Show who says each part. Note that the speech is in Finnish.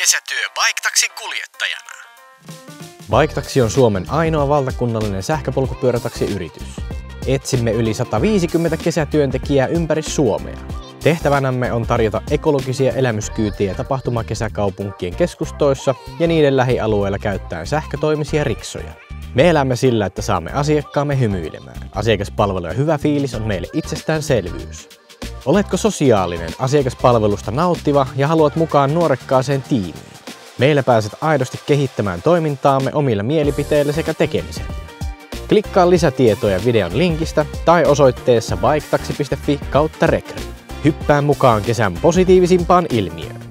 Speaker 1: kesätyö BikeTaxin kuljettajana.
Speaker 2: BikeTaxi on Suomen ainoa valtakunnallinen sähköpolkupyörätaksiyritys. Etsimme yli 150 kesätyöntekijää ympäri Suomea. Tehtävänämme on tarjota ekologisia elämyskyytiä tapahtumakesäkaupunkien keskustoissa ja niiden lähialueilla käyttäen sähkötoimisia riksoja. Me elämme sillä, että saamme asiakkaamme hymyilemään. Asiakaspalvelu ja hyvä fiilis on meille itsestäänselvyys. Oletko sosiaalinen, asiakaspalvelusta nauttiva ja haluat mukaan nuorekkaaseen tiimiin? Meillä pääset aidosti kehittämään toimintaamme omilla mielipiteillä sekä tekemisellä. Klikkaa lisätietoja videon linkistä tai osoitteessa biketaxi.fi/rekry. Hyppää mukaan kesän positiivisimpaan ilmiöön.